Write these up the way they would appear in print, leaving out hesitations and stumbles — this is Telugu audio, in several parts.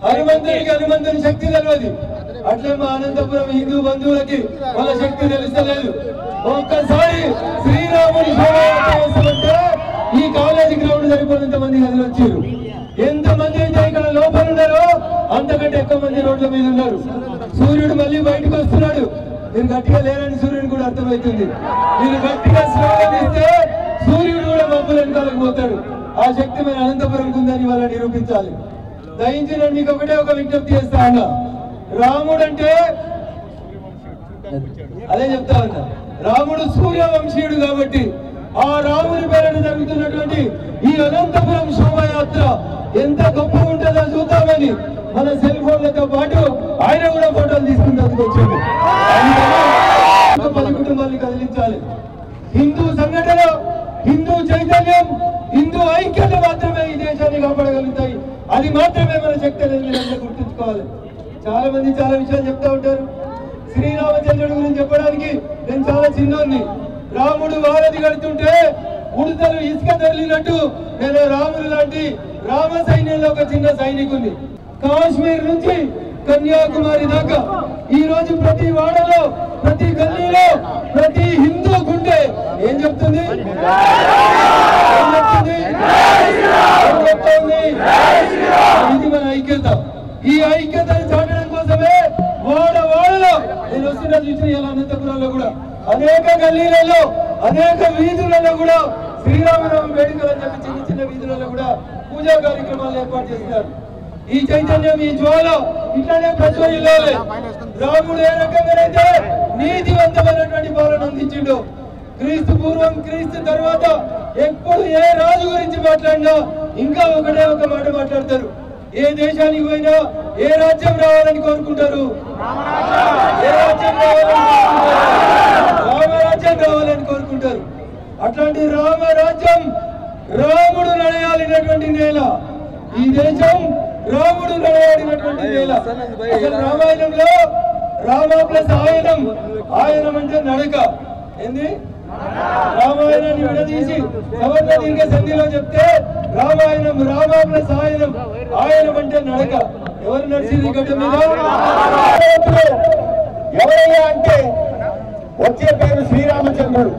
హనుమంతుని శక్తి తెలియదు. అట్లే మా అనంతపురం హిందూ బంధువులకి వాళ్ళ శక్తి తెలుస్తలేదు. ఒక్కసారి శ్రీరాముని శోభయాత్ర ఈ కాలేజీ గ్రౌండ్ సరిపోయినంత మంది కదిలి వచ్చారు. ఎంతమంది అయితే ఇక్కడ లోపల ఉన్నారో అంతకంటే ఎక్కువ మంది రోడ్ల మీద ఉన్నారు. సూర్యుడు మళ్ళీ బయటకు వస్తున్నాడు. మీరు గట్టిగా లేరని సూర్యుడు కూడా అర్థమవుతుంది. మీరు గట్టిగా స్లోగన్ ఇస్తే సూర్యుడు కూడా మబ్బులు వెనకాలకు పోతాడు. ఆ శక్తి మన అనంతపురంకు ఉందని వాళ్ళ నిరూపించాలి. దయించి నేను మీకు ఒకటే ఒక విజ్ఞప్తి చేస్తా ఉన్నా. రాముడు అంటే అదే చెప్తా ఉన్నా, రాముడు సూర్యవంశీయుడు కాబట్టి ఆ రాముని పేరున జరుగుతున్నటువంటి ఈ అనంతపురం శోభయాత్ర ఎంత గొప్పగా ఉంటుందో చూద్దామని మన సెల్ ఫోన్లతో పాటు ఆయన కూడా ఫోటోలు తీసుకుంటూ వచ్చింది. 10 కుటుంబాన్ని కదిలించాలి. హిందూ సంఘటన, హిందూ చైతన్యం, హిందూ ఐక్యత మాత్రమే ఈ దేశాన్ని కాపాడగలుగుతాయి. అది మాత్రమే మన శక్తి అనేది మీరంతా గుర్తుంచుకోవాలి. చాలా మంది చాలా విషయాలు చెప్తా ఉంటారు. శ్రీరామచంద్రుడి గురించి చెప్పడానికి నేను చాలా చిన్నోన్ని. రాముడు వారధి కడుతుంటే ఉడతలు ఇసుక తరలినట్టు నేను రాముడు లాంటి రామ సైన్యంలో ఒక చిన్న సైనికుని. కాశ్మీర్ నుంచి కన్యాకుమారి దాకా ఈ రోజు ప్రతి వాడలో, ప్రతి గల్లీలో, ప్రతి హిందూ గుండె ఏం చెప్తుంది? ఇది మన ఐక్యత. ఈ ఐక్యతను చాటడం కోసమే వాడలో నేను వస్తున్న చూసిన ఇలా అనంతపురంలో కూడా అనేక గల్లీలలో, అనేక వీధులలో కూడా శ్రీరామనవమి వేడుకలు అని చెప్పి చిన్న చిన్న వీధులలో కూడా పూజా కార్యక్రమాలు ఏర్పాటు చేస్తున్నారు. ఈ చైతన్యం, ఈ జ్వాల ఇట్లానే ప్రజ్వలిల్లాలి. రాముడు ఏ రకంగానైతే నీతివంతమైనటువంటి పాలన అందించిండు. క్రీస్తు పూర్వం, క్రీస్తు తర్వాత ఎప్పుడు ఏ రాజు గురించి మాట్లాడినా ఇంకా ఒకటే ఒక మాట మాట్లాడతారు. ఏ దేశానికి పోయినా ఏ రాజ్యం రావాలని కోరుకుంటారు? ఏ రాజ్యం రామరాజ్యం రావాలని కోరుకుంటారు. అట్లాంటి రామరాజ్యం, రాముడు నడయాలినటువంటి నేల ఈ దేశం. రాముడు నడయాడినటువంటి నేల. అసలు రామాయణంలో రామ ప్లస్ ఆయనం, ఆయనం అంటే నడక. ఏంది? రామాయణాన్ని విడదీసి సవర్ణ దీర్ఘ సంధిలో చెప్తే రామాయణం రామ ప్లస్ ఆయనం, ఆయనం అంటే నడక. ఎవరు నడిచింది గడ్డ మీద? ఎవరయ్యా అంటే వచ్చే పేరు శ్రీరామచంద్రుడు.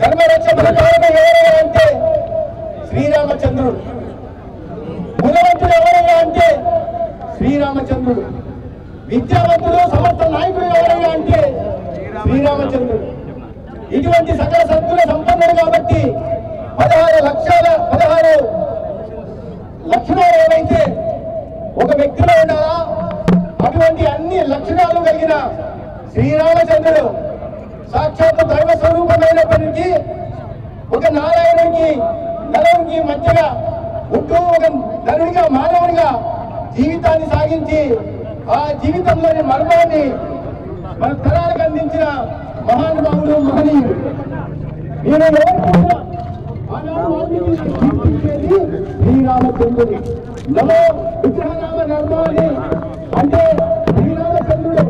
ధర్మరక్షణ ఎవరయ్యా అంటే శ్రీరామచంద్రుడు. గుణవంతుడు ఎవరయ్యా అంటే శ్రీరామచంద్రుడు. విద్యావంతుడు, సమర్థ నాయకుడు ఎవరయ్యా అంటే శ్రీరామచంద్రుడు. ఇటువంటి సకల సద్గుణ సంపన్నుడు కాబట్టి 16 లక్షణాలు ఏవైతే ఒక వ్యక్తిలో ఉండాలా అటువంటి అన్ని లక్షణాలు కలిగిన శ్రీరామచంద్రుడు సాక్షాత్ దైవ స్వరూపమైనప్పటికీ ఒక నారాయణునికి నలునికి మధ్యగా ఉంటూ ఒక నరుడిగా, మానవుడిగా జీవితాన్ని సాగించి ఆ జీవితంలోని మర్మాన్ని మన తరాలకు అందించిన మహానుభావుడు, మహనీయుడు. నేను శ్రీరామచంద్రుడి నమో విగ్రహనామ నర్మాన్ని అంటే శ్రీరామచంద్రుడు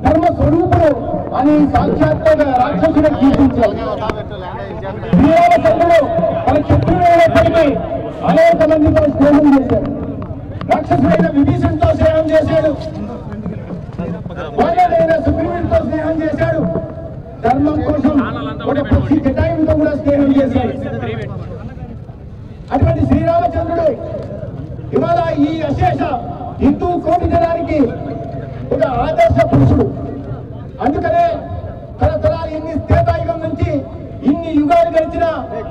ధర్మ స్వరూపుడు అని సాక్షాత్తుగా రాక్షసుడు కీర్తించారు. శ్రీరామచంద్రుడు తన శత్రువులైనప్పటికీ అనేక మందితో స్నేహం చేశాడు. రాక్షసుడైన విభీషణుడితో స్నేహం చేశాడు. వానరైన సుగ్రీవుడితో స్నేహం చేశాడు. ధర్మం కోసం ఒక పక్షి జటాయువుతో కూడా స్నేహం చేశాడు. అటువంటి శ్రీరామచంద్రుడు ఇవాళ ఈ అశేష హిందూ కోటి జనానికి ఒక ఆదర్శ పురుషుడు. అందుకనే తరతరాలు ఇన్ని త్రేతాయుగం నుంచి ఇన్ని యుగాలు గడిచిన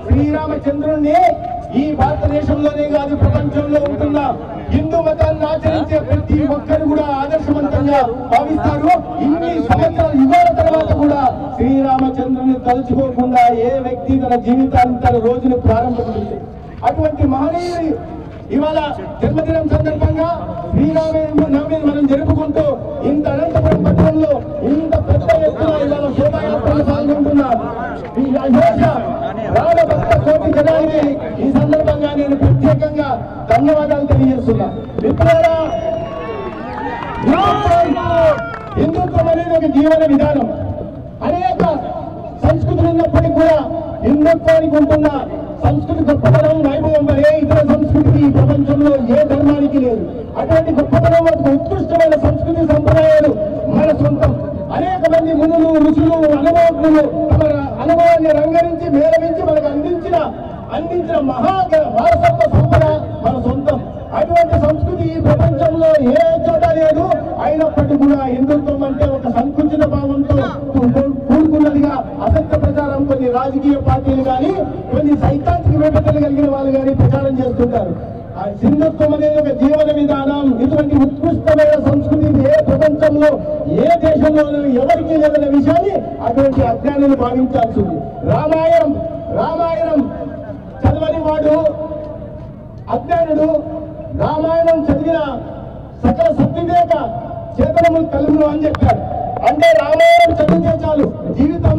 శ్రీరామచంద్రుడిని ఈ భారతదేశంలోనే కాదు ప్రపంచంలో ఉంటున్న హిందూ మతాన్ని ఆచరించే ప్రతి ఒక్కరు కూడా ఆదర్శవంతంగా భావిస్తారు. ఇన్ని సంవత్సరాల యుగాల తర్వాత కూడా శ్రీరామచంద్రుని తలుచుకోకుండా ఏ వ్యక్తి తన జీవితాన్ని, తన రోజును ప్రారంభించింది. అటువంటి మహనీయుడి ఇవాళ జన్మదినం సందర్భంగా శ్రీరామనవమిని మనం జరుపుకుంటూ ఇంత అనంతపురం పట్టణంలో ఇంత పెద్ద ఎత్తున ఇవాళ శోభాయాత్రలు పాల్గొంటున్నారు. ఈ అశేష రామభక్త కోటి జనానికి ఈ సందర్భంగా నేను ప్రత్యేకంగా ధన్యవాదాలు తెలియజేస్తున్నా. మిత్రులారా, హిందుత్వం అనేది ఒక జీవన విధానం. అనేక సంస్కృతులు ఉన్నప్పటికీ కూడా హిందుత్వానికి ఉంటున్న సంస్కృతి గొప్పతనం, వైభవం ఏ ఇతర సంస్కృతికి ఈ ప్రపంచంలో ఏ ధర్మానికి లేదు. అటువంటి గొప్పతనం, ఉత్కృష్టమైన సంస్కృతి సంప్రదాయాలు మన సొంతం. అనేక మంది మునులు, ఋషులు, అనుభవజ్ఞులు తమ అనుభవాన్ని రంగరించి మేళవించి మనకు అందించిన వారసత్వ సంపద మన సొంతం. అటువంటి సంస్కృతి ఈ ప్రపంచంలో ఏ చోట లేదు. అయినప్పటికీ కూడా హిందుత్వం అంటే ఒక సంకుచిత భావంతో కూడుకున్నదిగా అసత్య ప్రచారం కొన్ని రాజకీయ పార్టీలు కానీ, కొన్ని సైద్ధాంతిక విభజనలు కలిగిన వాళ్ళు కానీ ప్రచారం చేస్తుంటారు. హిందుత్వం అనేది ఒక జీవన విధానం. ఇటువంటి ఉత్కృష్టమైన సంస్కృతి ఏ ప్రపంచంలో ఏ దేశంలోనూ ఎవరికీ లేదనే విషయాన్ని అటువంటి అజ్ఞానులు భావించాల్సింది. రామాయణం చదవని వాడు అజ్ఞానుడు. రామాయణం చదివిన సకల సద్వివేక చేతనములు కలుగును అని చెప్పాడు. అంటే రామాయణం చదివితే చాలు జీవితం